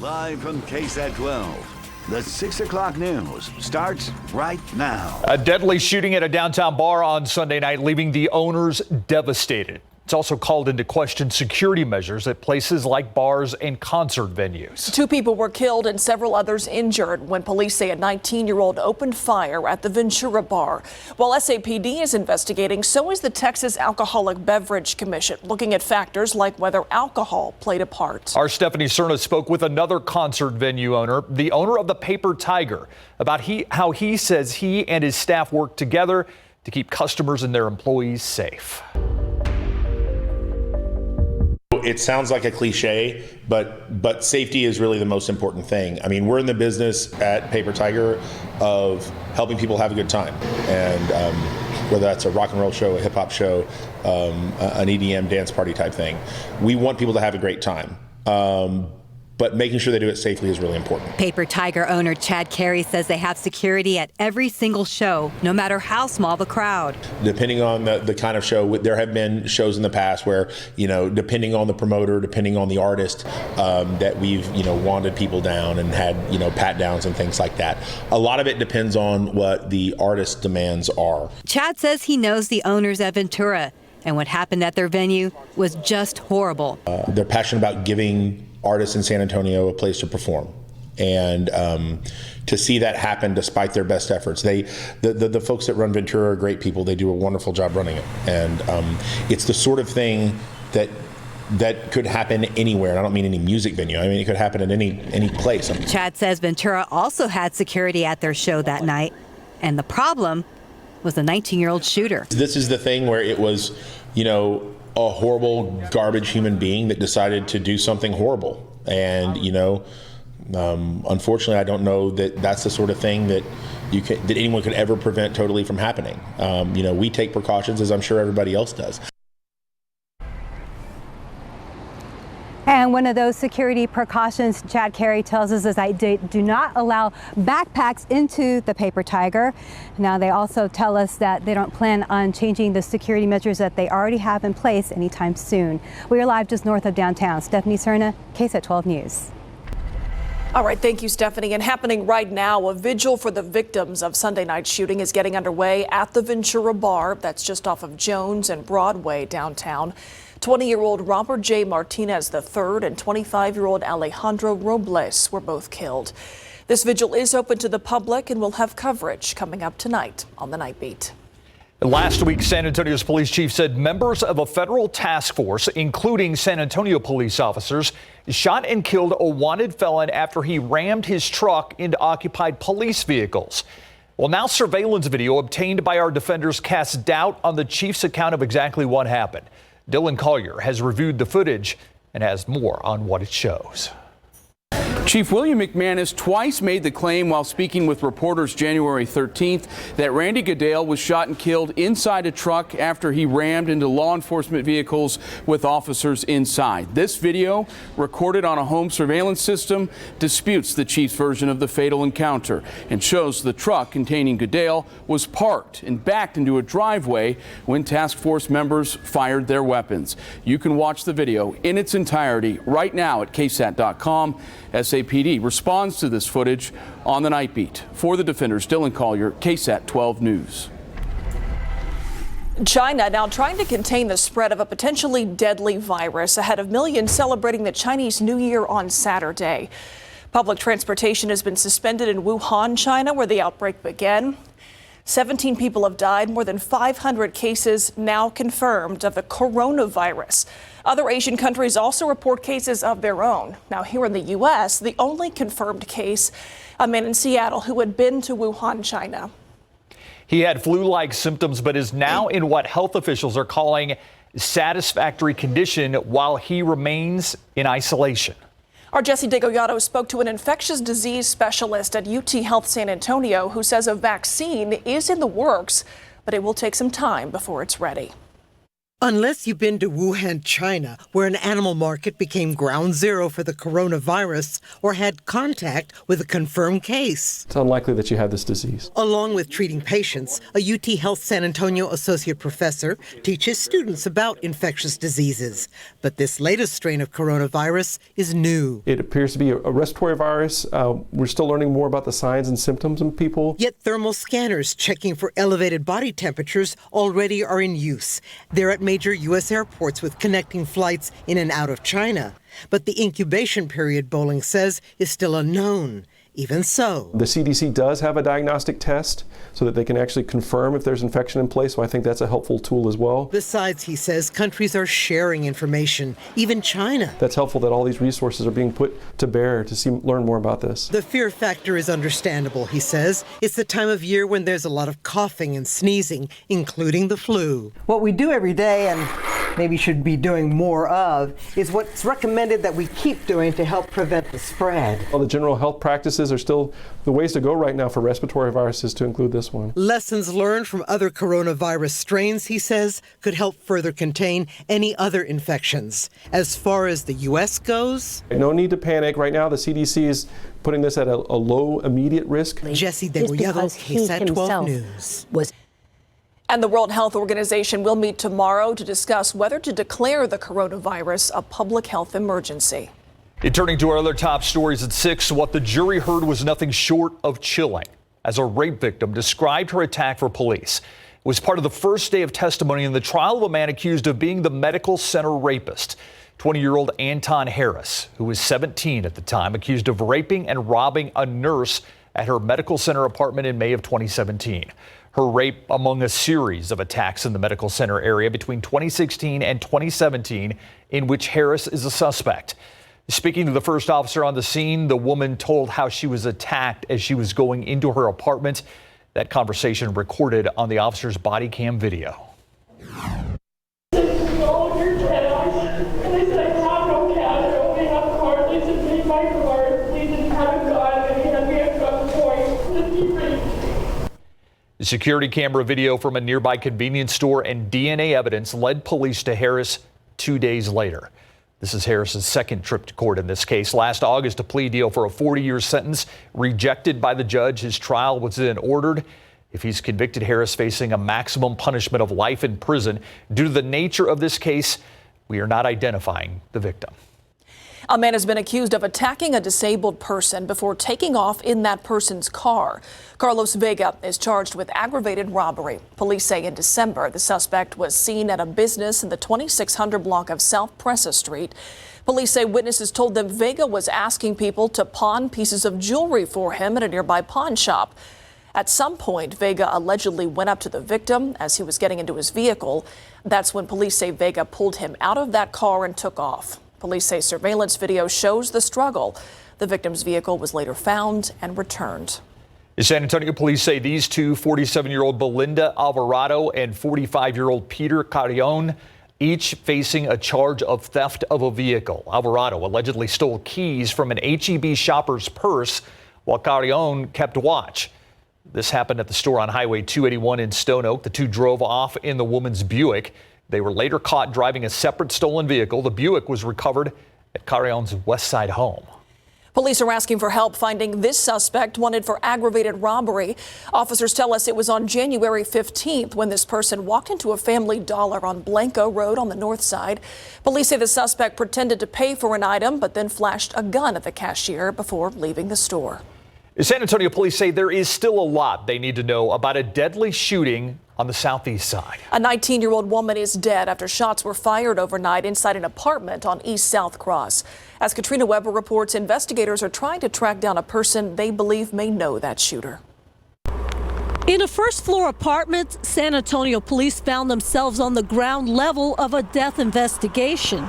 Live from KSAT12, the 6 o'clock news starts right now. A deadly shooting at a downtown bar on Sunday night, leaving the owners devastated. It's also called into question security measures at places like bars and concert venues. 2 people were killed and several others injured when police say a 19-year-old opened fire at the Ventura Bar. While SAPD is investigating, so is the Texas Alcoholic Beverage Commission, looking at factors like whether alcohol played a part. Our Stephanie Cerna spoke with another concert venue owner, the owner of the Paper Tiger, about how he says he and his staff work together to keep customers and their employees safe. It sounds like a cliche, but safety is really the most important thing. I mean, we're in the business at Paper Tiger of helping people have a good time. And whether that's a rock and roll show, a hip hop show, an EDM dance party type thing, we want people to have a great time. But making sure they do it safely is really important. Paper Tiger owner Chad Carey says they have security at every single show, no matter how small the crowd. Depending on the kind of show, there have been shows in the past where, depending on the promoter, depending on the artist, that we've, wanted people down and had, pat downs and things like that. A lot of it depends on what the artist's demands are. Chad says he knows the owners at Ventura, and what happened at their venue was just horrible. They're passionate about giving artists in San Antonio a place to perform, and to see that happen despite their best efforts. The folks that run Ventura are great people. They do a wonderful job running it, and it's the sort of thing that could happen anywhere. And I don't mean any music venue. I mean it could happen at any place. Chad says Ventura also had security at their show that night, and the problem was the 19-year-old shooter. This is the thing where it was, a horrible, garbage human being that decided to do something horrible. And, unfortunately, I don't know that that's the sort of thing that that anyone could ever prevent totally from happening. We take precautions, as I'm sure everybody else does. And one of those security precautions, Chad Carey tells us, is that they do not allow backpacks into the Paper Tiger. Now, they also tell us that they don't plan on changing the security measures that they already have in place anytime soon. We are live just north of downtown. Stephanie Cerna, KSAT12 News. All right, thank you, Stephanie. And happening right now, a vigil for the victims of Sunday night shooting is getting underway at the Ventura Bar. That's just off of Jones and Broadway downtown. 20-year-old Robert J. Martinez III and 25-year-old Alejandro Robles were both killed. This vigil is open to the public and will have coverage coming up tonight on the Night Beat. Last week, San Antonio's police chief said members of a federal task force, including San Antonio police officers, shot and killed a wanted felon after he rammed his truck into occupied police vehicles. Well, now surveillance video obtained by our defenders casts doubt on the chief's account of exactly what happened. Dylan Collier has reviewed the footage and has more on what it shows. Chief William McManus twice made the claim while speaking with reporters January 13th that Randy Goodale was shot and killed inside a truck after he rammed into law enforcement vehicles with officers inside. This video, recorded on a home surveillance system, disputes the chief's version of the fatal encounter and shows the truck containing Goodale was parked and backed into a driveway when task force members fired their weapons. You can watch the video in its entirety right now at KSAT.com. SAPD responds to this footage on the Night Beat. For the Defenders, Dylan Collier, KSAT 12 News. China now trying to contain the spread of a potentially deadly virus ahead of millions celebrating the Chinese New Year on Saturday. Public transportation has been suspended in Wuhan, China, where the outbreak began. 17 people have died, more than 500 cases now confirmed of the coronavirus. Other Asian countries also report cases of their own. Now, here in the U.S., the only confirmed case, a man in Seattle who had been to Wuhan, China. He had flu-like symptoms, but is now in what health officials are calling satisfactory condition while he remains in isolation. Our Jesse DeGoyato spoke to an infectious disease specialist at UT Health San Antonio who says a vaccine is in the works, but it will take some time before it's ready. Unless you've been to Wuhan, China, where an animal market became ground zero for the coronavirus or had contact with a confirmed case. It's unlikely that you have this disease. Along with treating patients, a UT Health San Antonio associate professor teaches students about infectious diseases. But this latest strain of coronavirus is new. It appears to be a respiratory virus. We're still learning more about the signs and symptoms in people. Yet thermal scanners checking for elevated body temperatures already are in use. They're at major U.S. airports with connecting flights in and out of China. But the incubation period, Bowling says, is still unknown. Even so, the CDC does have a diagnostic test so that they can actually confirm if there's infection in place, so I think that's a helpful tool as well. Besides, he says, countries are sharing information, even China. That's helpful that all these resources are being put to bear to learn more about this. The fear factor is understandable, he says. It's the time of year when there's a lot of coughing and sneezing, including the flu. What we do every day, and maybe should be doing more of, is what's recommended that we keep doing to help prevent the spread. Well, the general health practices are still the ways to go right now for respiratory viruses, to include this one. Lessons learned from other coronavirus strains, he says, could help further contain any other infections. As far as the U.S. goes, no need to panic. Right now, the CDC is putting this at a low immediate risk. Jesse Degollado, KSAT12 News. And the World Health Organization will meet tomorrow to discuss whether to declare the coronavirus a public health emergency. Turning to our other top stories at 6, what the jury heard was nothing short of chilling as a rape victim described her attack for police. It was part of the first day of testimony in the trial of a man accused of being the medical center rapist. 20-year-old Anton Harris, who was 17 at the time, accused of raping and robbing a nurse at her medical center apartment in May of 2017. Her rape among a series of attacks in the medical center area between 2016 and 2017, in which Harris is a suspect. Speaking to the first officer on the scene, the woman told how she was attacked as she was going into her apartment. That conversation recorded on the officer's body cam video. The security camera video from a nearby convenience store and DNA evidence led police to Harris 2 days later. This is Harris's second trip to court in this case. Last August, a plea deal for a 40-year sentence rejected by the judge. His trial was then ordered. If he's convicted, Harris facing a maximum punishment of life in prison. Due to the nature of this case, we are not identifying the victim. A man has been accused of attacking a disabled person before taking off in that person's car. Carlos Vega is charged with aggravated robbery. Police say in December, the suspect was seen at a business in the 2600 block of South Presa Street. Police say witnesses told them Vega was asking people to pawn pieces of jewelry for him at a nearby pawn shop. At some point, Vega allegedly went up to the victim as he was getting into his vehicle. That's when police say Vega pulled him out of that car and took off. Police say surveillance video shows the struggle. The victim's vehicle was later found and returned. The San Antonio police say these two, 47-year-old Belinda Alvarado and 45-year-old Peter Carrion, each facing a charge of theft of a vehicle. Alvarado allegedly stole keys from an H-E-B shopper's purse while Carrion kept watch. This happened at the store on Highway 281 in Stone Oak. The two drove off in the woman's Buick. They were later caught driving a separate stolen vehicle. The Buick was recovered at Carrion's West Side home. Police are asking for help finding this suspect wanted for aggravated robbery. Officers tell us it was on January 15th when this person walked into a Family Dollar on Blanco Road on the north side. Police say the suspect pretended to pay for an item but then flashed a gun at the cashier before leaving the store. San Antonio police say there is still a lot they need to know about a deadly shooting on the southeast side. A 19-year-old woman is dead after shots were fired overnight inside an apartment on East South Cross. As Katrina Weber reports, investigators are trying to track down a person they believe may know that shooter. In a first-floor apartment, San Antonio police found themselves on the ground level of a death investigation.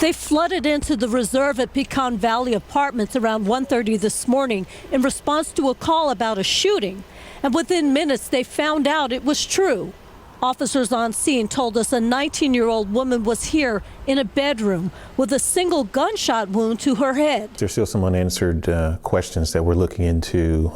They flooded into the reserve at Pecan Valley Apartments around 1:30 this morning in response to a call about a shooting. And within minutes, they found out it was true. Officers on scene told us a 19-year-old woman was here in a bedroom with a single gunshot wound to her head. There's still some unanswered questions that we're looking into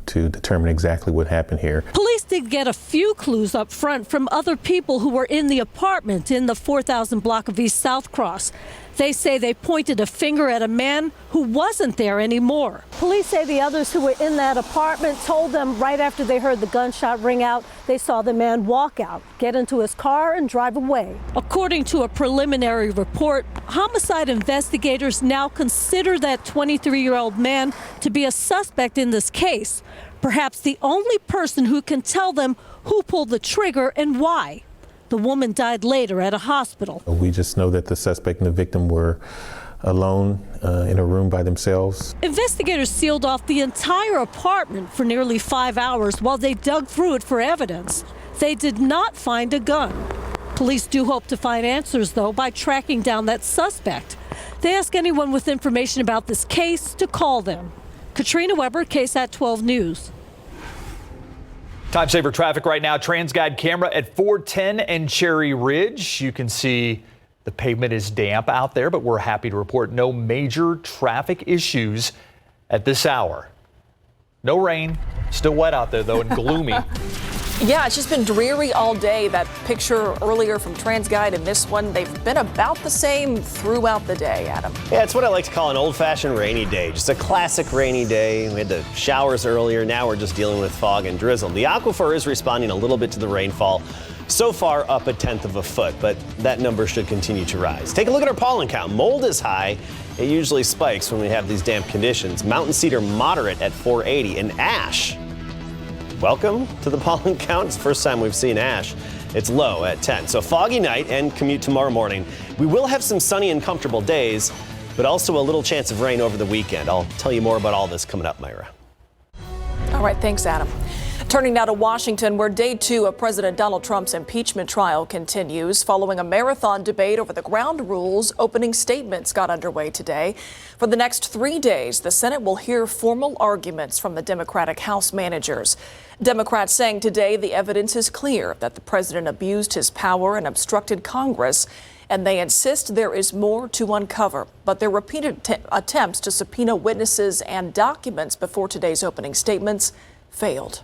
to determine exactly what happened here. Police did get a few clues up front from other people who were in the apartment in the 4000 block of East South Cross. They say they pointed a finger at a man who wasn't there anymore. Police say the others who were in that apartment told them right after they heard the gunshot ring out, they saw the man walk out, get into his car and drive away. According to a preliminary report, homicide investigators now consider that 23-year-old man to be a suspect in this case, perhaps the only person who can tell them who pulled the trigger and why. The woman died later at a hospital. We just know that the suspect and the victim were alone in a room by themselves. Investigators sealed off the entire apartment for nearly 5 hours while they dug through it for evidence. They did not find a gun. Police do hope to find answers, though, by tracking down that suspect. They ask anyone with information about this case to call them. Katrina Weber, KSAT12 News. Time saver traffic right now. TransGuide camera at 410 and Cherry Ridge. You can see the pavement is damp out there, but we're happy to report no major traffic issues at this hour. No rain. Still wet out there, though, and gloomy. Yeah, it's just been dreary all day. That picture earlier from TransGuide and this one, they've been about the same throughout the day, Adam. Yeah, it's what I like to call an old-fashioned rainy day. Just a classic rainy day. We had the showers earlier. Now we're just dealing with fog and drizzle. The aquifer is responding a little bit to the rainfall. So far, up 1/10 of a foot, but that number should continue to rise. Take a look at our pollen count. Mold is high. It usually spikes when we have these damp conditions. Mountain cedar moderate at 480, and ash. Welcome to the pollen count. It's the first time we've seen ash. It's low at 10. So foggy night and commute tomorrow morning. We will have some sunny and comfortable days, but also a little chance of rain over the weekend. I'll tell you more about all this coming up, Myra. All right, thanks, Adam. Turning now to Washington, where day 2 of President Donald Trump's impeachment trial continues. Following a marathon debate over the ground rules, opening statements got underway today. For the next 3 days, the Senate will hear formal arguments from the Democratic House managers. Democrats saying today the evidence is clear that the president abused his power and obstructed Congress, and they insist there is more to uncover. But their repeated attempts to subpoena witnesses and documents before today's opening statements failed.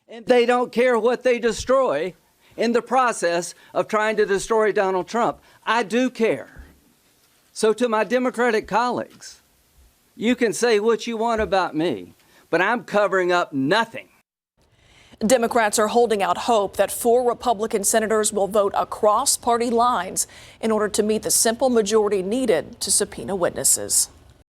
And they don't care what they destroy in the process of trying to destroy Donald Trump. I do care. So to my Democratic colleagues, you can say what you want about me, but I'm covering up nothing. Democrats are holding out hope that 4 Republican senators will vote across party lines in order to meet the simple majority needed to subpoena witnesses.